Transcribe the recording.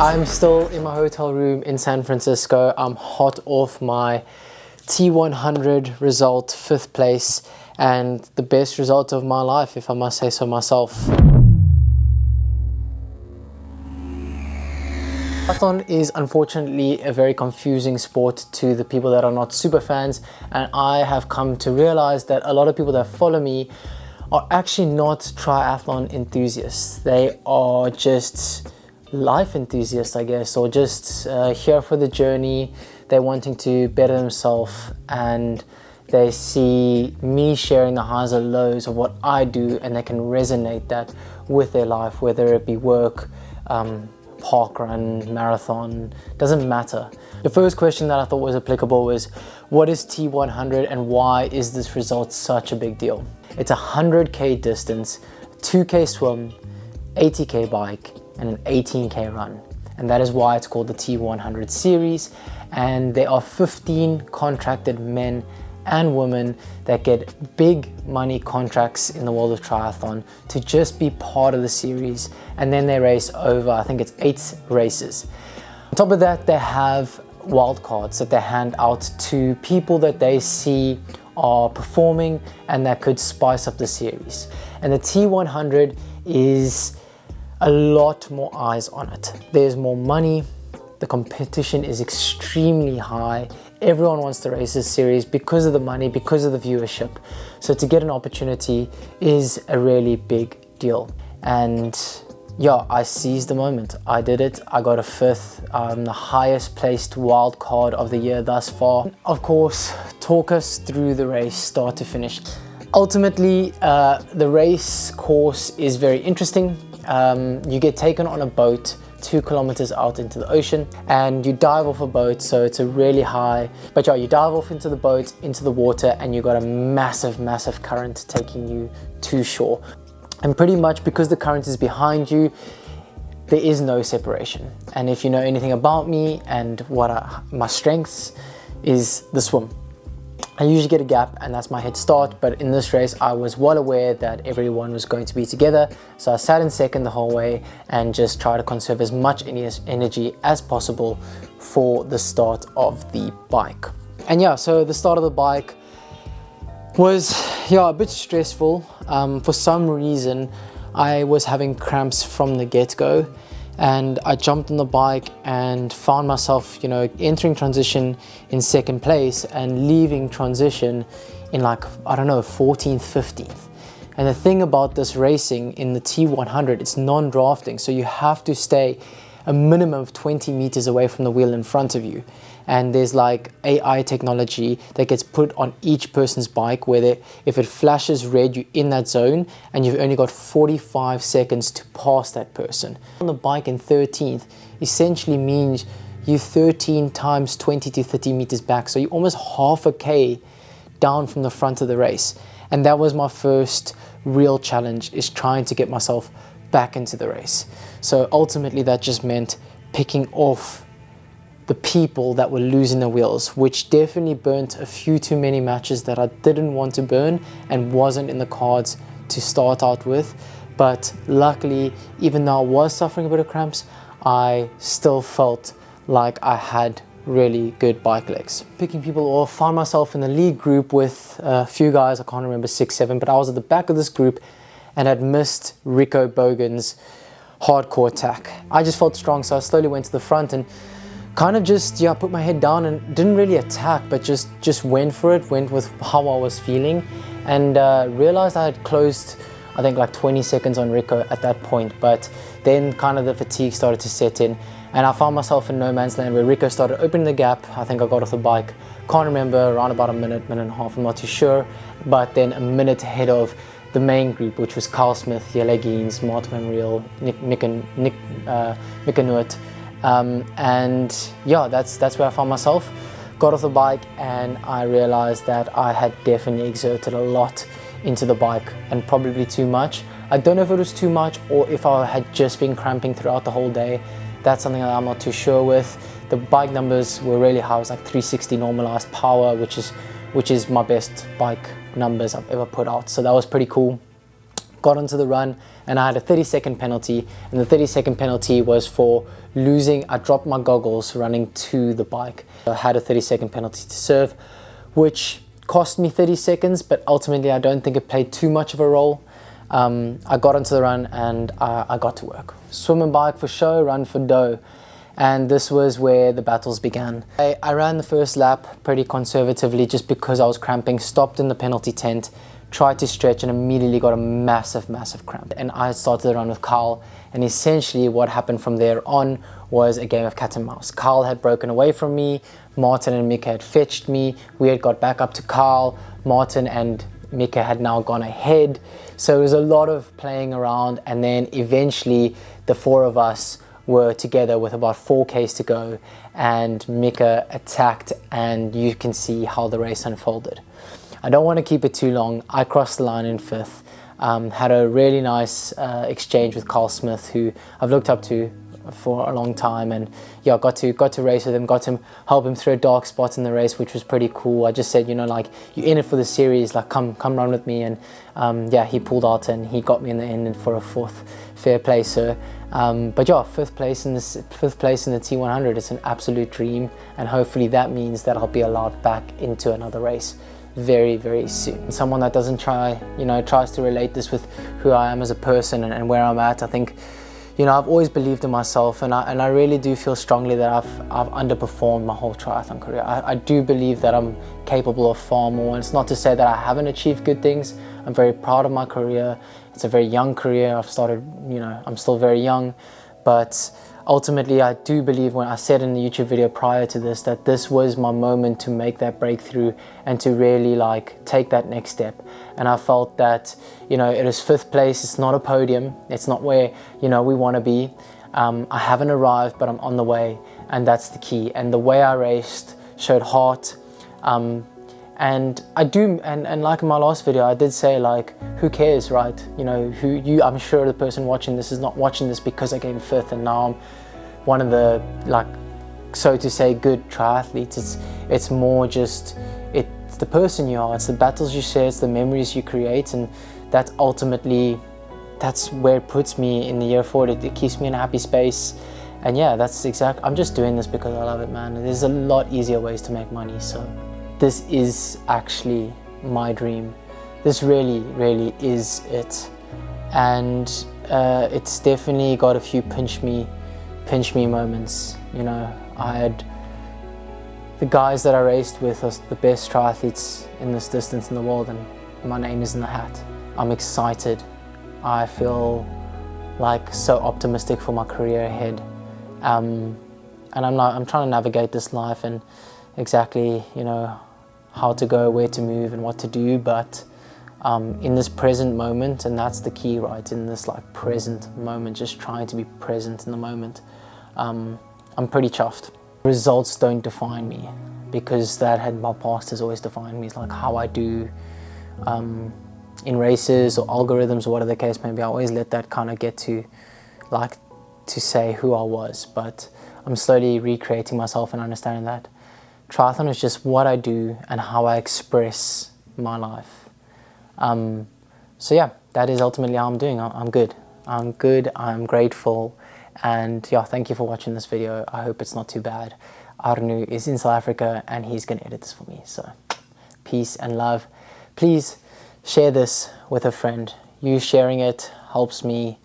I'm still in my hotel room in San Francisco. I'm hot off my T100 result, 5th place, and the best result of my life, if I must say so myself. Triathlon is unfortunately a very confusing sport to the people that are not super fans, and I have come to realize that a lot of people that follow me are actually not triathlon enthusiasts. They are just life enthusiasts, I guess, or just here for the journey. They're wanting to better themselves, and they see me sharing the highs and lows of what I do, and they can resonate that with their life, whether it be work, park run, marathon, doesn't matter. The first question that I thought was applicable was, what is T100 and why is this result such a big deal? It's a 100k distance, 2k swim, 80k bike, and an 18k run. And that is why it's called the T100 series. And there are 15 contracted men and women that get big money contracts in the world of triathlon to just be part of the series, and then they race over, I think it's 8 races. On top of that, they have wild cards that they hand out to people that they see are performing and that could spice up the series. And the T100 is a lot more eyes on it. There's more money, the competition is extremely high. Everyone wants to race this series because of the money, because of the viewership. So to get an opportunity is a really big deal. And yeah, I seized the moment. I did it. I got a 5th, the highest placed wild card of the year thus far. Of course, talk us through the race, start to finish. Ultimately, the race course is very interesting. You get taken on a boat 2 kilometers out into the ocean, and you dive off a boat, so it's a really high, but yeah, you dive off into the boat, into the water, and you got a massive current taking you to shore. And pretty much because the current is behind you, there is no separation. And if you know anything about me and what my strengths is the swim. I usually get a gap, and that's my head start, but in this race I was well aware that everyone was going to be together, so I sat in second the whole way and just tried to conserve as much energy as possible for the start of the bike. And yeah, so the start of the bike was a bit stressful. For some reason I was having cramps from the get-go, and I jumped on the bike and found myself, entering transition in 2nd place and leaving transition in 14th, 15th. And the thing about this racing in the T100, it's non-drafting, so you have to stay a minimum of 20 meters away from the wheel in front of you. And there's AI technology that gets put on each person's bike where if it flashes red, you're in that zone and you've only got 45 seconds to pass that person. On the bike in 13th essentially means you 13 times 20 to 30 meters back, so you're almost half a K down from the front of the race. And that was my first real challenge, is trying to get myself back into the race. So ultimately that just meant picking off the people that were losing the wheels, which definitely burnt a few too many matches that I didn't want to burn and wasn't in the cards to start out with. But luckily, even though I was suffering a bit of cramps, I still felt like I had really good bike legs. Picking people off, found myself in the lead group with a few guys, I can't remember 6, 7, but I was at the back of this group and had missed Rico Bogan's hardcore attack. I just felt strong, so I slowly went to the front and kind of just put my head down and didn't really attack, but just went for it, went with how I was feeling, and realized I had closed I think 20 seconds on Rico at that point. But then kind of the fatigue started to set in, and I found myself in no man's land where Rico started opening the gap. I think I got off the bike, can't remember, around about a minute and a half, I'm not too sure, but then a minute ahead of the main group, which was Carl Smith, Jelle Geens, Mart van Riel, Nick Mikanuit. And yeah, that's where I found myself. Got off the bike and I realized that I had definitely exerted a lot into the bike, and probably too much. I don't know if it was too much or if I had just been cramping throughout the whole day. That's something that I'm not too sure with. The bike numbers were really high. It was 360 normalized power, which is my best bike numbers I've ever put out. So that was pretty cool. got onto the run, and I had a 30-second penalty, and the 30-second penalty was for losing. I dropped my goggles running to the bike. I had a 30-second penalty to serve, which cost me 30 seconds, but ultimately I don't think it played too much of a role. I got onto the run and I got to work. Swim and bike for show, run for dough. And this was where the battles began. I ran the first lap pretty conservatively just because I was cramping, stopped in the penalty tent, tried to stretch, and immediately got a massive cramp. And I started the run with Carl, and essentially what happened from there on was a game of cat and mouse. Carl had broken away from me, Martin and Mika had fetched me, we had got back up to Carl, Martin and Mika had now gone ahead. So it was a lot of playing around, and then eventually the four of us were together with about 4Ks to go, and Mika attacked, and you can see how the race unfolded. I don't want to keep it too long. I crossed the line in 5th, had a really nice exchange with Carl Smith, who I've looked up to for a long time, and yeah, got to race with him, got to help him through a dark spot in the race, which was pretty cool. I just said, you know, like, you're in it for the series, like come run with me, and yeah, he pulled out and he got me in the end for a 4th. Fair play, sir. But yeah, 5th place in the T100, it's an absolute dream, and hopefully that means that I'll be allowed back into another race very soon. Someone that doesn't tries to relate this with who I am as a person and where I'm at. I think, you know, I've always believed in myself, and I really do feel strongly that I've underperformed my whole triathlon career. I do believe that I'm capable of far more, and it's not to say that I haven't achieved good things. I'm very proud of my career. It's a very young career. I've started, you know, I'm still very young, but ultimately I do believe, when I said in the YouTube video prior to this, that this was my moment to make that breakthrough and to really like take that next step. And I felt that, you know, it is 5th place. It's not a podium. It's not where, you know, we want to be. I haven't arrived, but I'm on the way, and that's the key. And the way I raced showed heart. And I do, and like in my last video, I did say, like, who cares, right? You know, I'm sure the person watching this is not watching this because I came 5th and now I'm one of the, like, so to say, good triathletes. It's more just, it's the person you are, it's the battles you share, it's the memories you create, and that's ultimately, that's where it puts me in the year forward. It keeps me in a happy space. And yeah, that's exactly, I'm just doing this because I love it, man. There's a lot easier ways to make money, so this is actually my dream. This really is it. And it's definitely got a few pinch me moments. You know, I had the guys that I raced with are the best triathletes in this distance in the world, and my name is in the hat. I'm excited. I feel like so optimistic for my career ahead. And I'm trying to navigate this life and exactly, you know, how to go, where to move, and what to do, but in this present moment, and that's the key, right? In this like present moment, just trying to be present in the moment. I'm pretty chuffed. Results don't define me, because my past has always defined me. It's like how I do in races or algorithms or whatever the case may be. I always let that kind of get to say who I was, but I'm slowly recreating myself and understanding that triathlon is just what I do and how I express my life. So yeah, that is ultimately how I'm doing. I'm good, I'm grateful, and yeah, thank you for watching this video. I hope it's not too bad. Arnu is in South Africa and he's gonna edit this for me, so peace and love. Please share this with a friend. You sharing it helps me